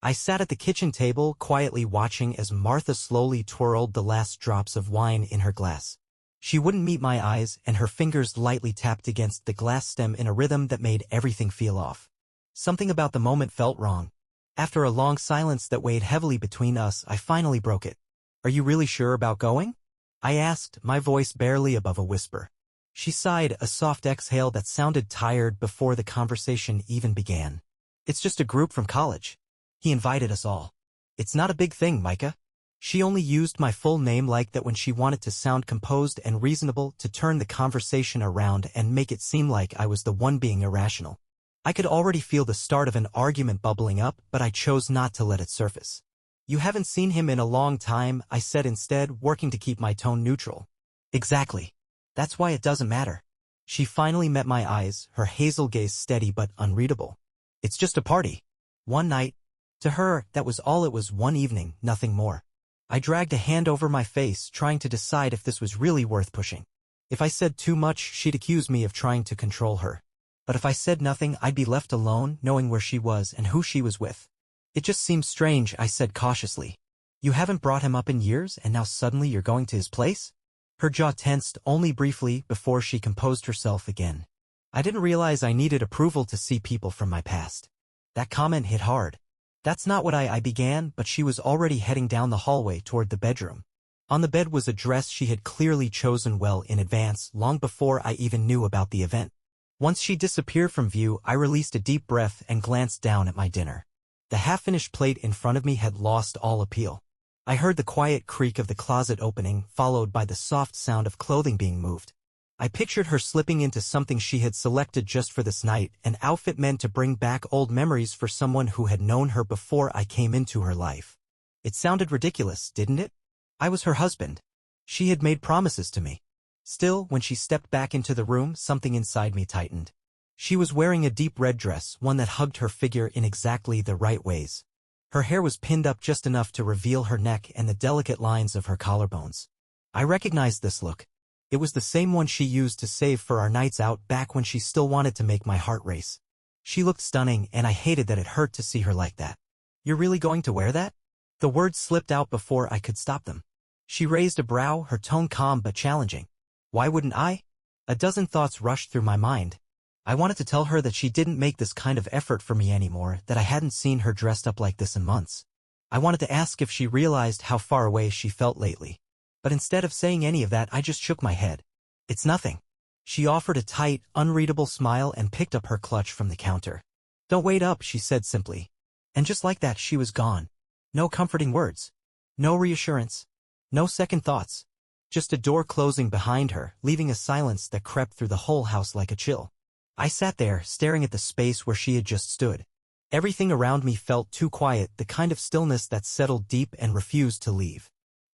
I sat at the kitchen table, quietly watching as Martha slowly twirled the last drops of wine in her glass. She wouldn't meet my eyes, and her fingers lightly tapped against the glass stem in a rhythm that made everything feel off. Something about the moment felt wrong. After a long silence that weighed heavily between us, I finally broke it. "Are you really sure about going?" I asked, my voice barely above a whisper. She sighed, a soft exhale that sounded tired before the conversation even began. "It's just a group from college. He invited us all. It's not a big thing, Micah." She only used my full name like that when she wanted to sound composed and reasonable, to turn the conversation around and make it seem like I was the one being irrational. I could already feel the start of an argument bubbling up, but I chose not to let it surface. "You haven't seen him in a long time," I said instead, working to keep my tone neutral. "Exactly. That's why it doesn't matter." She finally met my eyes, her hazel gaze steady but unreadable. "It's just a party. One night." To her, that was all it was, one evening, nothing more. I dragged a hand over my face, trying to decide if this was really worth pushing. If I said too much, she'd accuse me of trying to control her. But if I said nothing, I'd be left alone, knowing where she was and who she was with. "It just seems strange," I said cautiously. "You haven't brought him up in years, and now suddenly you're going to his place?" Her jaw tensed, only briefly, before she composed herself again. I didn't realize I needed approval to see people from my past. That comment hit hard. "That's not what I began," but she was already heading down the hallway toward the bedroom. On the bed was a dress she had clearly chosen well in advance, long before I even knew about the event. Once she disappeared from view, I released a deep breath and glanced down at my dinner. The half-finished plate in front of me had lost all appeal. I heard the quiet creak of the closet opening, followed by the soft sound of clothing being moved. I pictured her slipping into something she had selected just for this night, an outfit meant to bring back old memories for someone who had known her before I came into her life. It sounded ridiculous, didn't it? I was her husband. She had made promises to me. Still, when she stepped back into the room, something inside me tightened. She was wearing a deep red dress, one that hugged her figure in exactly the right ways. Her hair was pinned up just enough to reveal her neck and the delicate lines of her collarbones. I recognized this look. It was the same one she used to save for our nights out back when she still wanted to make my heart race. She looked stunning, and I hated that it hurt to see her like that. "You're really going to wear that?" The words slipped out before I could stop them. She raised a brow, her tone calm but challenging. "Why wouldn't I?" A dozen thoughts rushed through my mind. I wanted to tell her that she didn't make this kind of effort for me anymore, that I hadn't seen her dressed up like this in months. I wanted to ask if she realized how far away she felt lately. But instead of saying any of that, I just shook my head. "It's nothing." She offered a tight, unreadable smile and picked up her clutch from the counter. "Don't wait up," she said simply. And just like that, she was gone. No comforting words. No reassurance. No second thoughts. Just a door closing behind her, leaving a silence that crept through the whole house like a chill. I sat there, staring at the space where she had just stood. Everything around me felt too quiet, the kind of stillness that settled deep and refused to leave.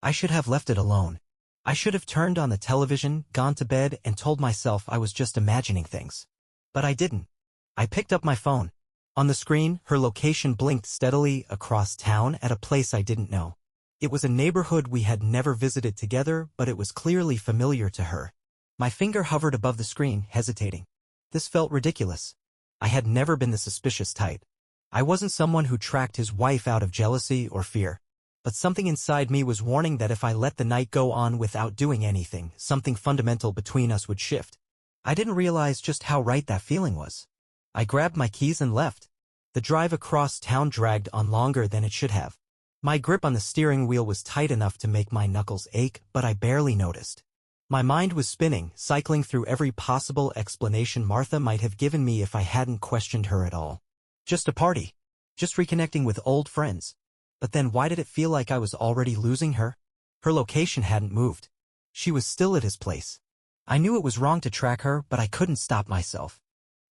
I should have left it alone. I should have turned on the television, gone to bed, and told myself I was just imagining things. But I didn't. I picked up my phone. On the screen, her location blinked steadily across town at a place I didn't know. It was a neighborhood we had never visited together, but it was clearly familiar to her. My finger hovered above the screen, hesitating. This felt ridiculous. I had never been the suspicious type. I wasn't someone who tracked his wife out of jealousy or fear. But something inside me was warning that if I let the night go on without doing anything, something fundamental between us would shift. I didn't realize just how right that feeling was. I grabbed my keys and left. The drive across town dragged on longer than it should have. My grip on the steering wheel was tight enough to make my knuckles ache, but I barely noticed. My mind was spinning, cycling through every possible explanation Martha might have given me if I hadn't questioned her at all. Just a party. Just reconnecting with old friends. But then why did it feel like I was already losing her? Her location hadn't moved. She was still at his place. I knew it was wrong to track her, but I couldn't stop myself.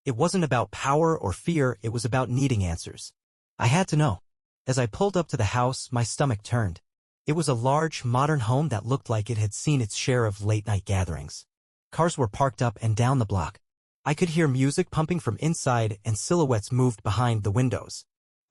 It wasn't about power or fear, it was about needing answers. I had to know. As I pulled up to the house, my stomach turned. It was a large, modern home that looked like it had seen its share of late-night gatherings. Cars were parked up and down the block. I could hear music pumping from inside, and silhouettes moved behind the windows.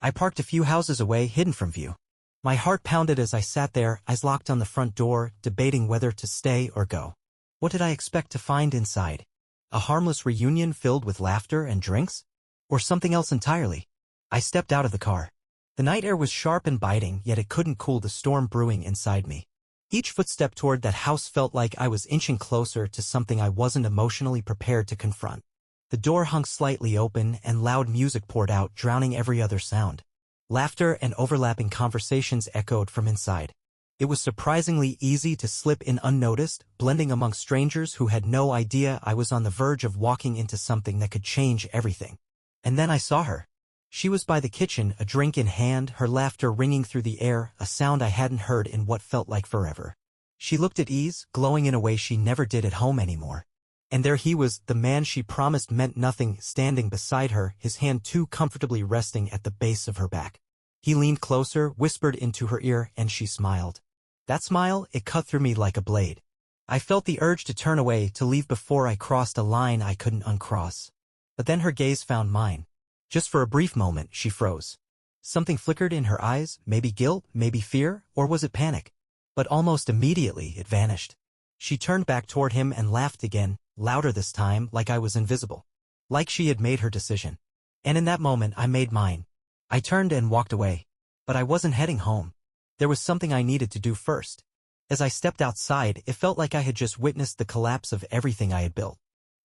I parked a few houses away, hidden from view. My heart pounded as I sat there, eyes locked on the front door, debating whether to stay or go. What did I expect to find inside? A harmless reunion filled with laughter and drinks? Or something else entirely? I stepped out of the car. The night air was sharp and biting, yet it couldn't cool the storm brewing inside me. Each footstep toward that house felt like I was inching closer to something I wasn't emotionally prepared to confront. The door hung slightly open, and loud music poured out, drowning every other sound. Laughter and overlapping conversations echoed from inside. It was surprisingly easy to slip in unnoticed, blending among strangers who had no idea I was on the verge of walking into something that could change everything. And then I saw her. She was by the kitchen, a drink in hand, her laughter ringing through the air, a sound I hadn't heard in what felt like forever. She looked at ease, glowing in a way she never did at home anymore. And there he was, the man she promised meant nothing, standing beside her, his hand too comfortably resting at the base of her back. He leaned closer, whispered into her ear, and she smiled. That smile, it cut through me like a blade. I felt the urge to turn away, to leave before I crossed a line I couldn't uncross. But then her gaze found mine. Just for a brief moment, she froze. Something flickered in her eyes, maybe guilt, maybe fear, or was it panic? But almost immediately it vanished. She turned back toward him and laughed again, louder this time, like I was invisible. Like she had made her decision. And in that moment I made mine. I turned and walked away. But I wasn't heading home. There was something I needed to do first. As I stepped outside, it felt like I had just witnessed the collapse of everything I had built.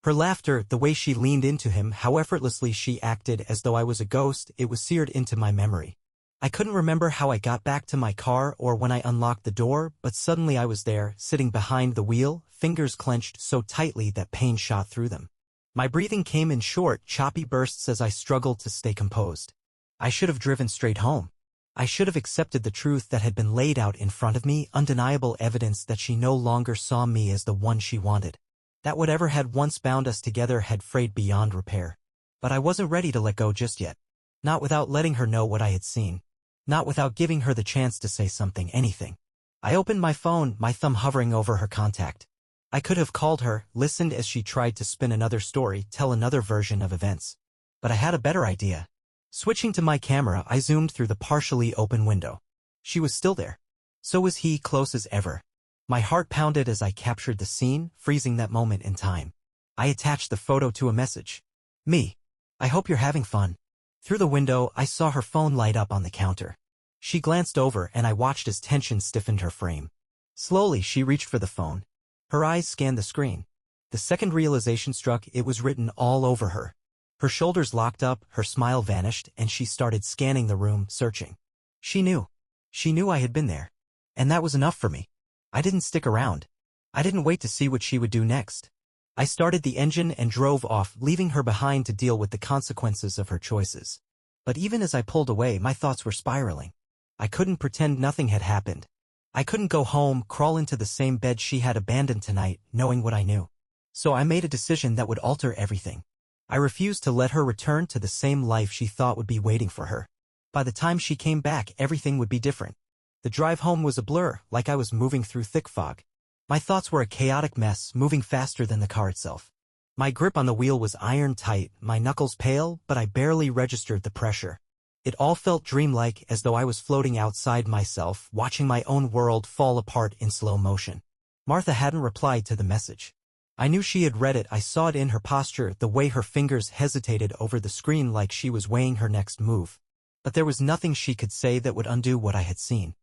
Her laughter, the way she leaned into him, how effortlessly she acted as though I was a ghost, it was seared into my memory. I couldn't remember how I got back to my car or when I unlocked the door, but suddenly I was there, sitting behind the wheel, fingers clenched so tightly that pain shot through them. My breathing came in short, choppy bursts as I struggled to stay composed. I should have driven straight home. I should have accepted the truth that had been laid out in front of me, undeniable evidence that she no longer saw me as the one she wanted. That whatever had once bound us together had frayed beyond repair. But I wasn't ready to let go just yet. Not without letting her know what I had seen. Not without giving her the chance to say something, anything. I opened my phone, my thumb hovering over her contact. I could have called her, listened as she tried to spin another story, tell another version of events. But I had a better idea. Switching to my camera, I zoomed through the partially open window. She was still there. So was he, close as ever. My heart pounded as I captured the scene, freezing that moment in time. I attached the photo to a message. Me. I hope you're having fun. Through the window, I saw her phone light up on the counter. She glanced over and I watched as tension stiffened her frame. Slowly, she reached for the phone. Her eyes scanned the screen. The second realization struck, it was written all over her. Her shoulders locked up, her smile vanished, and she started scanning the room, searching. She knew. She knew I had been there. And that was enough for me. I didn't stick around. I didn't wait to see what she would do next. I started the engine and drove off, leaving her behind to deal with the consequences of her choices. But even as I pulled away, my thoughts were spiraling. I couldn't pretend nothing had happened. I couldn't go home, crawl into the same bed she had abandoned tonight, knowing what I knew. So I made a decision that would alter everything. I refused to let her return to the same life she thought would be waiting for her. By the time she came back, everything would be different. The drive home was a blur, like I was moving through thick fog. My thoughts were a chaotic mess, moving faster than the car itself. My grip on the wheel was iron tight, my knuckles pale, but I barely registered the pressure. It all felt dreamlike, as though I was floating outside myself, watching my own world fall apart in slow motion. Martha hadn't replied to the message. I knew she had read it. I saw it in her posture, the way her fingers hesitated over the screen like she was weighing her next move. But there was nothing she could say that would undo what I had seen.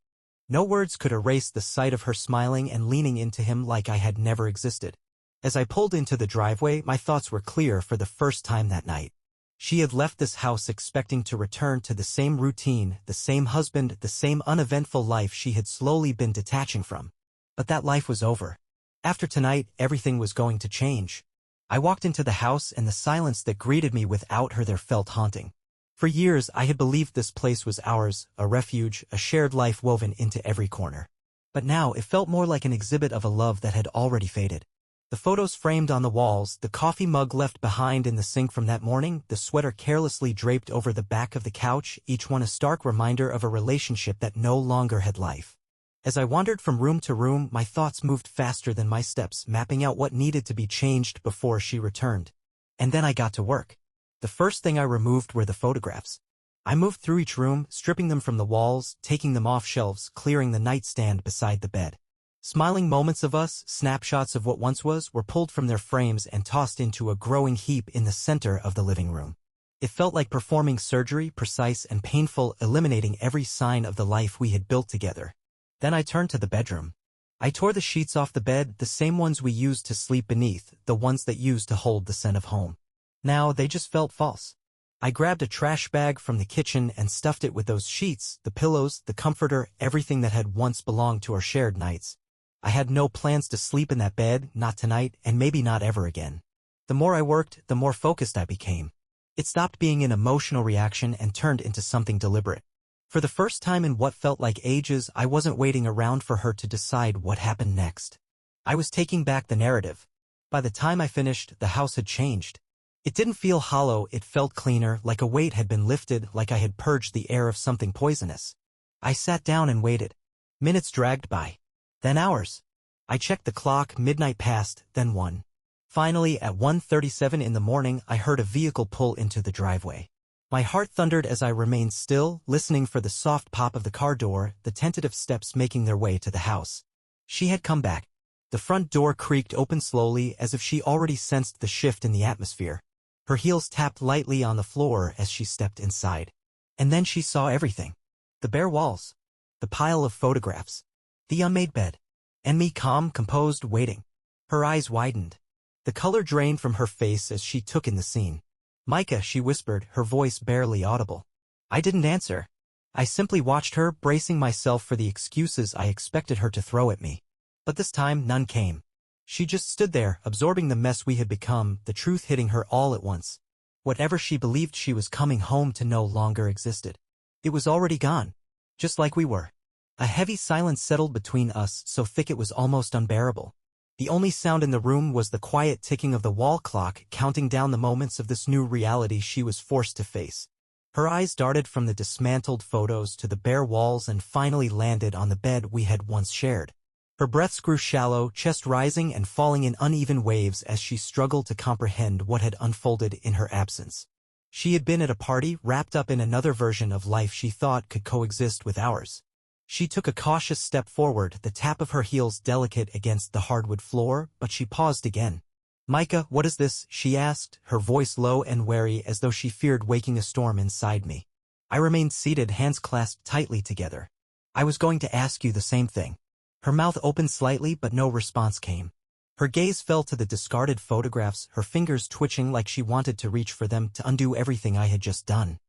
No words could erase the sight of her smiling and leaning into him like I had never existed. As I pulled into the driveway, my thoughts were clear for the first time that night. She had left this house expecting to return to the same routine, the same husband, the same uneventful life she had slowly been detaching from. But that life was over. After tonight, everything was going to change. I walked into the house and the silence that greeted me without her there felt haunting. For years, I had believed this place was ours, a refuge, a shared life woven into every corner. But now it felt more like an exhibit of a love that had already faded. The photos framed on the walls, the coffee mug left behind in the sink from that morning, the sweater carelessly draped over the back of the couch, each one a stark reminder of a relationship that no longer had life. As I wandered from room to room, my thoughts moved faster than my steps, mapping out what needed to be changed before she returned. And then I got to work. The first thing I removed were the photographs. I moved through each room, stripping them from the walls, taking them off shelves, clearing the nightstand beside the bed. Smiling moments of us, snapshots of what once was, were pulled from their frames and tossed into a growing heap in the center of the living room. It felt like performing surgery, precise and painful, eliminating every sign of the life we had built together. Then I turned to the bedroom. I tore the sheets off the bed, the same ones we used to sleep beneath, the ones that used to hold the scent of home. Now they just felt false. I grabbed a trash bag from the kitchen and stuffed it with those sheets, the pillows, the comforter, everything that had once belonged to our shared nights. I had no plans to sleep in that bed, not tonight, and maybe not ever again. The more I worked, the more focused I became. It stopped being an emotional reaction and turned into something deliberate. For the first time in what felt like ages, I wasn't waiting around for her to decide what happened next. I was taking back the narrative. By the time I finished, the house had changed. It didn't feel hollow, it felt cleaner, like a weight had been lifted, like I had purged the air of something poisonous. I sat down and waited. Minutes dragged by. Then hours. I checked the clock, midnight passed, then 1. Finally, at 1:37 in the morning, I heard a vehicle pull into the driveway. My heart thundered as I remained still, listening for the soft pop of the car door, the tentative steps making their way to the house. She had come back. The front door creaked open slowly, as if she already sensed the shift in the atmosphere. Her heels tapped lightly on the floor as she stepped inside. And then she saw everything. The bare walls. The pile of photographs. The unmade bed. And me, calm, composed, waiting. Her eyes widened. The color drained from her face as she took in the scene. "Micah," she whispered, her voice barely audible. I didn't answer. I simply watched her, bracing myself for the excuses I expected her to throw at me. But this time, none came. She just stood there, absorbing the mess we had become, the truth hitting her all at once. Whatever she believed she was coming home to no longer existed. It was already gone. Just like we were. A heavy silence settled between us, so thick it was almost unbearable. The only sound in the room was the quiet ticking of the wall clock, counting down the moments of this new reality she was forced to face. Her eyes darted from the dismantled photos to the bare walls and finally landed on the bed we had once shared. Her breaths grew shallow, chest rising and falling in uneven waves as she struggled to comprehend what had unfolded in her absence. She had been at a party, wrapped up in another version of life she thought could coexist with ours. She took a cautious step forward, the tap of her heels delicate against the hardwood floor, but she paused again. "Micah, what is this?" she asked, her voice low and wary as though she feared waking a storm inside me. I remained seated, hands clasped tightly together. "I was going to ask you the same thing." Her mouth opened slightly, but no response came. Her gaze fell to the discarded photographs, her fingers twitching like she wanted to reach for them to undo everything I had just done.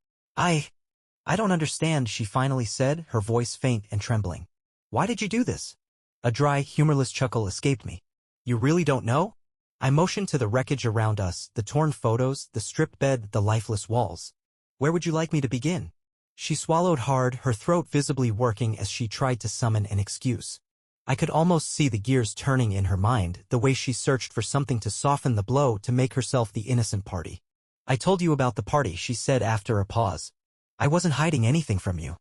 I don't understand," she finally said, her voice faint and trembling. "Why did you do this?" A dry, humorless chuckle escaped me. "You really don't know?" I motioned to the wreckage around us, the torn photos, the stripped bed, the lifeless walls. "Where would you like me to begin?" She swallowed hard, her throat visibly working as she tried to summon an excuse. I could almost see the gears turning in her mind, the way she searched for something to soften the blow to make herself the innocent party. "I told you about the party," she said after a pause. "I wasn't hiding anything from you."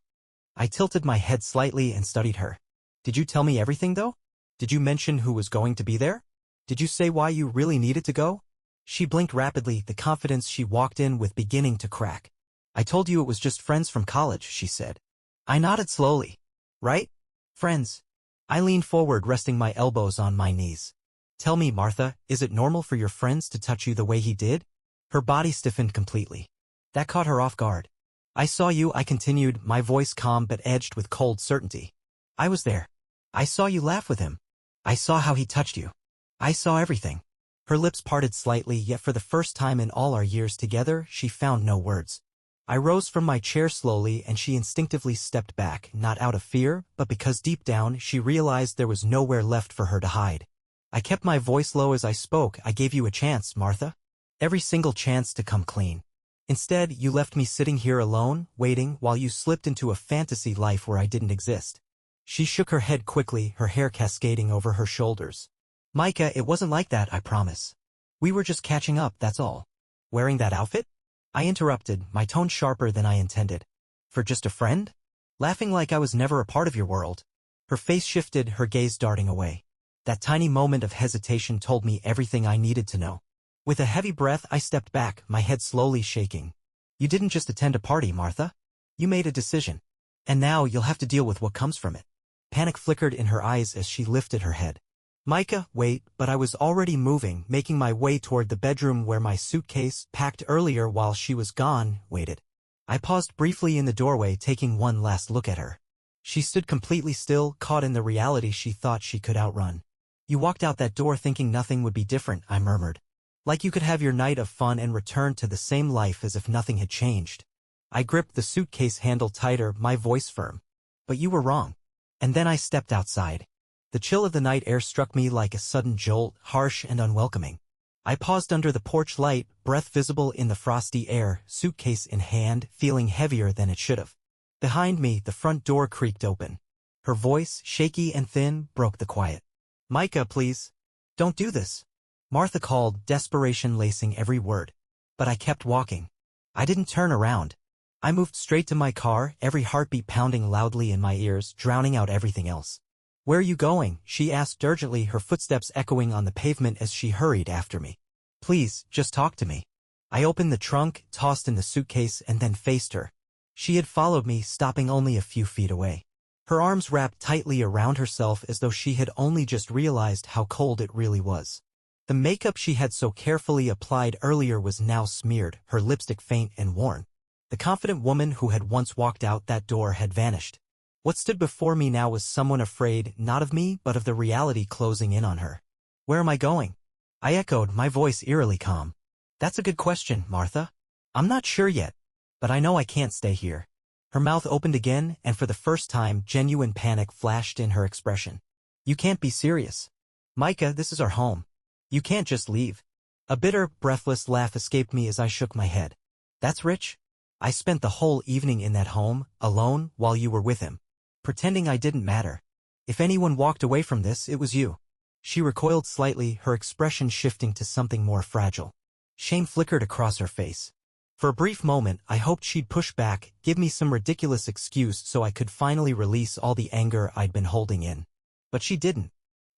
I tilted my head slightly and studied her. "Did you tell me everything, though? Did you mention who was going to be there? Did you say why you really needed to go?" She blinked rapidly, the confidence she walked in with beginning to crack. "I told you it was just friends from college," she said. I nodded slowly. "Right? Friends." I leaned forward, resting my elbows on my knees. "Tell me, Martha, is it normal for your friends to touch you the way he did?" Her body stiffened completely. That caught her off guard. "I saw you," I continued, my voice calm but edged with cold certainty. "I was there. I saw you laugh with him. I saw how he touched you. I saw everything." Her lips parted slightly, yet for the first time in all our years together, she found no words. I rose from my chair slowly and she instinctively stepped back, not out of fear, but because deep down she realized there was nowhere left for her to hide. I kept my voice low as I spoke. "I gave you a chance, Martha. Every single chance to come clean. Instead, you left me sitting here alone, waiting, while you slipped into a fantasy life where I didn't exist." She shook her head quickly, her hair cascading over her shoulders. "Micah, it wasn't like that, I promise. We were just catching up, that's all." "Wearing that outfit?" I interrupted, my tone sharper than I intended. "For just a friend? Laughing like I was never a part of your world." Her face shifted, her gaze darting away. That tiny moment of hesitation told me everything I needed to know. With a heavy breath, I stepped back, my head slowly shaking. "You didn't just attend a party, Martha. You made a decision. And now you'll have to deal with what comes from it." Panic flickered in her eyes as she lifted her head. Micah, wait, but I was already moving, making my way toward the bedroom where my suitcase, packed earlier while she was gone, waited. I paused briefly in the doorway, taking one last look at her. She stood completely still, caught in the reality she thought she could outrun. You walked out that door thinking nothing would be different, I murmured. Like you could have your night of fun and return to the same life as if nothing had changed. I gripped the suitcase handle tighter, my voice firm. But you were wrong. And then I stepped outside. The chill of the night air struck me like a sudden jolt, harsh and unwelcoming. I paused under the porch light, breath visible in the frosty air, suitcase in hand, feeling heavier than it should have. Behind me, the front door creaked open. Her voice, shaky and thin, broke the quiet. Micah, please. Don't do this. Martha called, desperation lacing every word. But I kept walking. I didn't turn around. I moved straight to my car, every heartbeat pounding loudly in my ears, drowning out everything else. Where are you going? She asked urgently, her footsteps echoing on the pavement as she hurried after me. Please, just talk to me. I opened the trunk, tossed in the suitcase, and then faced her. She had followed me, stopping only a few feet away. Her arms wrapped tightly around herself as though she had only just realized how cold it really was. The makeup she had so carefully applied earlier was now smeared, her lipstick faint and worn. The confident woman who had once walked out that door had vanished. What stood before me now was someone afraid, not of me, but of the reality closing in on her. Where am I going? I echoed, my voice eerily calm. That's a good question, Martha. I'm not sure yet, but I know I can't stay here. Her mouth opened again, and for the first time, genuine panic flashed in her expression. You can't be serious. Micah, this is our home. You can't just leave. A bitter, breathless laugh escaped me as I shook my head. That's rich. I spent the whole evening in that home, alone, while you were with him. Pretending I didn't matter. If anyone walked away from this, it was you. She recoiled slightly, her expression shifting to something more fragile. Shame flickered across her face. For a brief moment, I hoped she'd push back, give me some ridiculous excuse so I could finally release all the anger I'd been holding in. But she didn't.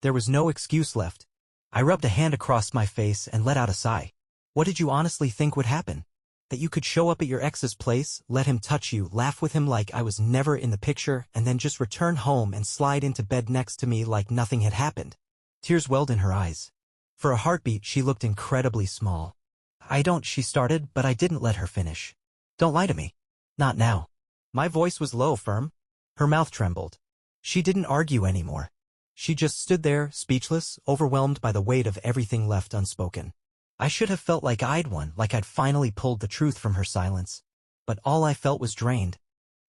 There was no excuse left. I rubbed a hand across my face and let out a sigh. What did you honestly think would happen? That you could show up at your ex's place, let him touch you, laugh with him like I was never in the picture, and then just return home and slide into bed next to me like nothing had happened? Tears welled in her eyes. For a heartbeat, she looked incredibly small. She started, but I didn't let her finish. Don't lie to me. Not now. My voice was low, firm. Her mouth trembled. She didn't argue anymore. She just stood there, speechless, overwhelmed by the weight of everything left unspoken. I should have felt like I'd won, like I'd finally pulled the truth from her silence. But all I felt was drained.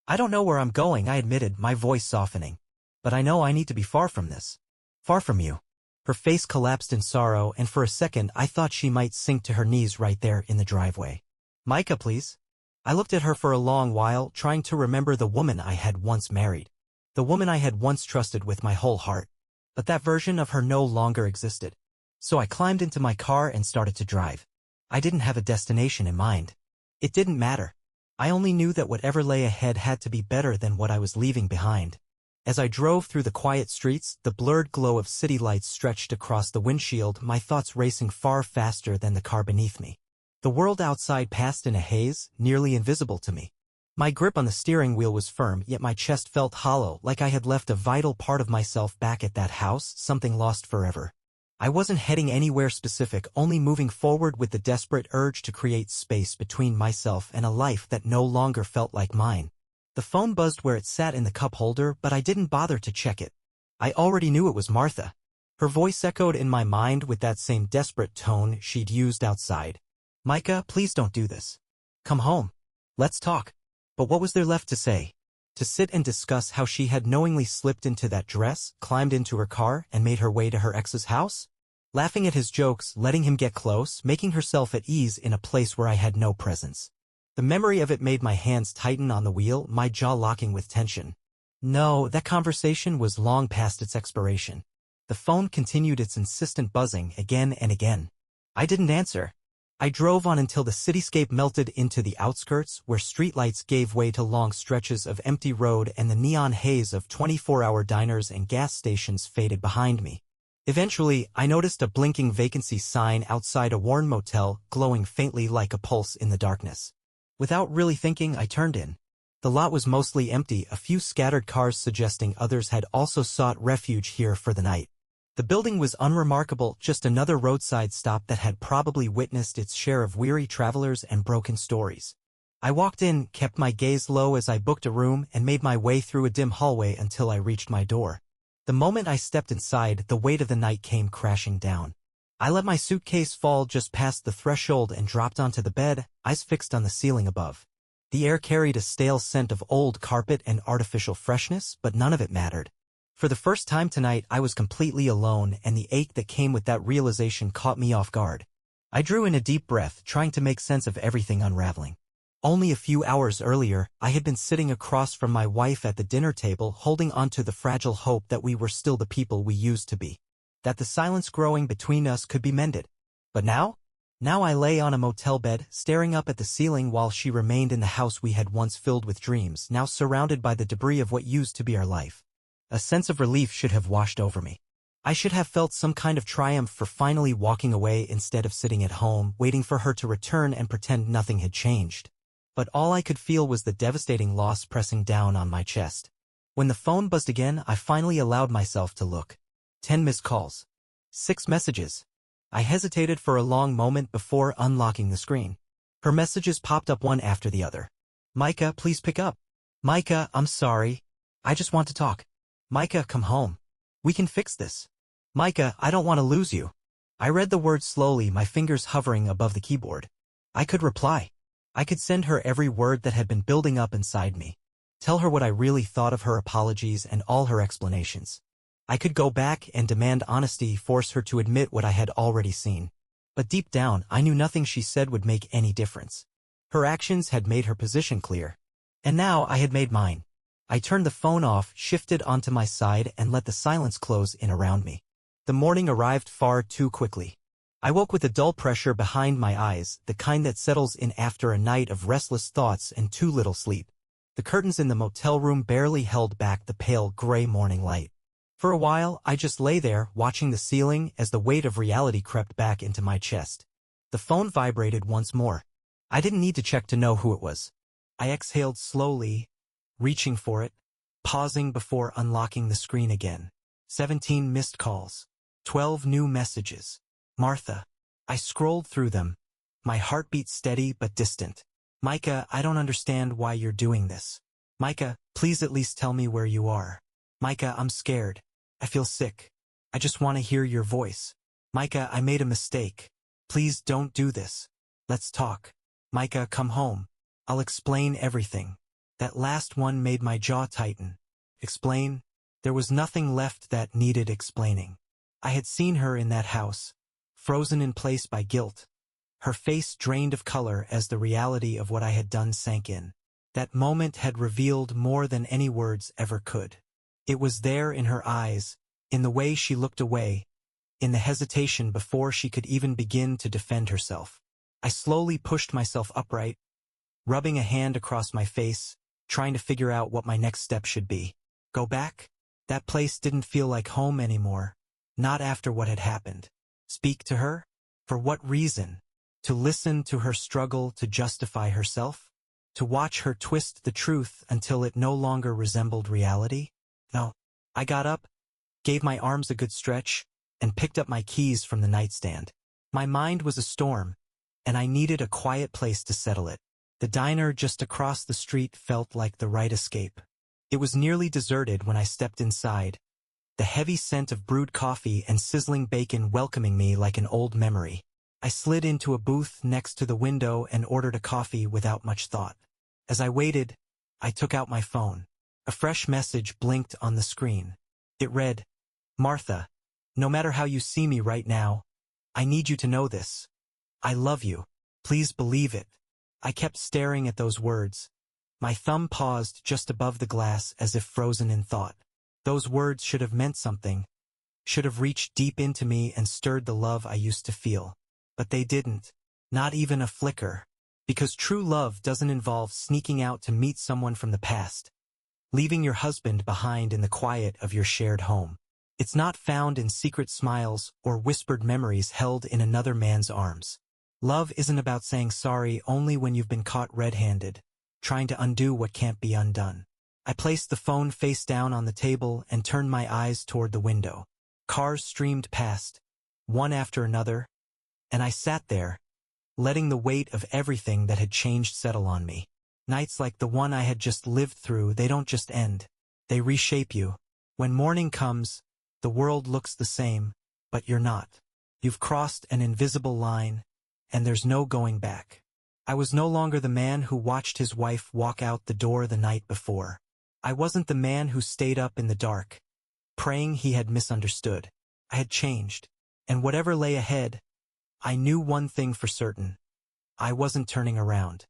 I don't know where I'm going, I admitted, my voice softening. But I know I need to be far from this. Far from you. Her face collapsed in sorrow, and for a second I thought she might sink to her knees right there in the driveway. Micah, please. I looked at her for a long while, trying to remember the woman I had once married. The woman I had once trusted with my whole heart. But that version of her no longer existed. So I climbed into my car and started to drive. I didn't have a destination in mind. It didn't matter. I only knew that whatever lay ahead had to be better than what I was leaving behind. As I drove through the quiet streets, the blurred glow of city lights stretched across the windshield, my thoughts racing far faster than the car beneath me. The world outside passed in a haze, nearly invisible to me. My grip on the steering wheel was firm, yet my chest felt hollow, like I had left a vital part of myself back at that house, something lost forever. I wasn't heading anywhere specific, only moving forward with the desperate urge to create space between myself and a life that no longer felt like mine. The phone buzzed where it sat in the cup holder, but I didn't bother to check it. I already knew it was Martha. Her voice echoed in my mind with that same desperate tone she'd used outside. Micah, please don't do this. Come home. Let's talk. But what was there left to say? To sit and discuss how she had knowingly slipped into that dress, climbed into her car, and made her way to her ex's house? Laughing at his jokes, letting him get close, making herself at ease in a place where I had no presence. The memory of it made my hands tighten on the wheel, my jaw locking with tension. No, that conversation was long past its expiration. The phone continued its insistent buzzing again and again. I didn't answer. I drove on until the cityscape melted into the outskirts, where streetlights gave way to long stretches of empty road and the neon haze of 24-hour diners and gas stations faded behind me. Eventually, I noticed a blinking vacancy sign outside a worn motel, glowing faintly like a pulse in the darkness. Without really thinking, I turned in. The lot was mostly empty, a few scattered cars suggesting others had also sought refuge here for the night. The building was unremarkable, just another roadside stop that had probably witnessed its share of weary travelers and broken stories. I walked in, kept my gaze low as I booked a room, and made my way through a dim hallway until I reached my door. The moment I stepped inside, the weight of the night came crashing down. I let my suitcase fall just past the threshold and dropped onto the bed, eyes fixed on the ceiling above. The air carried a stale scent of old carpet and artificial freshness, but none of it mattered. For the first time tonight, I was completely alone, and the ache that came with that realization caught me off guard. I drew in a deep breath, trying to make sense of everything unraveling. Only a few hours earlier, I had been sitting across from my wife at the dinner table, holding onto the fragile hope that we were still the people we used to be, that the silence growing between us could be mended. But now? Now I lay on a motel bed, staring up at the ceiling while she remained in the house we had once filled with dreams, now surrounded by the debris of what used to be our life. A sense of relief should have washed over me. I should have felt some kind of triumph for finally walking away instead of sitting at home, waiting for her to return and pretend nothing had changed. But all I could feel was the devastating loss pressing down on my chest. When the phone buzzed again, I finally allowed myself to look. 10 missed calls. 6 messages. I hesitated for a long moment before unlocking the screen. Her messages popped up one after the other. Micah, please pick up. Micah, I'm sorry. I just want to talk. Micah, come home. We can fix this. Micah, I don't want to lose you. I read the words slowly, my fingers hovering above the keyboard. I could reply. I could send her every word that had been building up inside me. Tell her what I really thought of her apologies and all her explanations. I could go back and demand honesty, force her to admit what I had already seen. But deep down, I knew nothing she said would make any difference. Her actions had made her position clear. And now I had made mine. I turned the phone off, shifted onto my side, and let the silence close in around me. The morning arrived far too quickly. I woke with a dull pressure behind my eyes, the kind that settles in after a night of restless thoughts and too little sleep. The curtains in the motel room barely held back the pale gray morning light. For a while, I just lay there, watching the ceiling as the weight of reality crept back into my chest. The phone vibrated once more. I didn't need to check to know who it was. I exhaled slowly, reaching for it, pausing before unlocking the screen again. 17 missed calls. 12 new messages. Martha. I scrolled through them, my heartbeat steady but distant. Micah, I don't understand why you're doing this. Micah, please at least tell me where you are. Micah, I'm scared. I feel sick. I just want to hear your voice. Micah, I made a mistake. Please don't do this. Let's talk. Micah, come home. I'll explain everything. That last one made my jaw tighten. Explain? There was nothing left that needed explaining. I had seen her in that house, frozen in place by guilt. Her face drained of color as the reality of what I had done sank in. That moment had revealed more than any words ever could. It was there in her eyes, in the way she looked away, in the hesitation before she could even begin to defend herself. I slowly pushed myself upright, rubbing a hand across my face, trying to figure out what my next step should be. Go back? That place didn't feel like home anymore. Not after what had happened. Speak to her? For what reason? To listen to her struggle to justify herself? To watch her twist the truth until it no longer resembled reality? No. I got up, gave my arms a good stretch, and picked up my keys from the nightstand. My mind was a storm, and I needed a quiet place to settle it. The diner just across the street felt like the right escape. It was nearly deserted when I stepped inside, the heavy scent of brewed coffee and sizzling bacon welcoming me like an old memory. I slid into a booth next to the window and ordered a coffee without much thought. As I waited, I took out my phone. A fresh message blinked on the screen. It read, Martha, no matter how you see me right now, I need you to know this. I love you. Please believe it. I kept staring at those words. My thumb paused just above the glass as if frozen in thought. Those words should have meant something, should have reached deep into me and stirred the love I used to feel. But they didn't. Not even a flicker. Because true love doesn't involve sneaking out to meet someone from the past, leaving your husband behind in the quiet of your shared home. It's not found in secret smiles or whispered memories held in another man's arms. Love isn't about saying sorry only when you've been caught red-handed, trying to undo what can't be undone. I placed the phone face down on the table and turned my eyes toward the window. Cars streamed past, one after another, and I sat there, letting the weight of everything that had changed settle on me. Nights like the one I had just lived through, they don't just end. They reshape you. When morning comes, the world looks the same, but you're not. You've crossed an invisible line, and there's no going back. I was no longer the man who watched his wife walk out the door the night before. I wasn't the man who stayed up in the dark, praying he had misunderstood. I had changed, and whatever lay ahead, I knew one thing for certain. I wasn't turning around.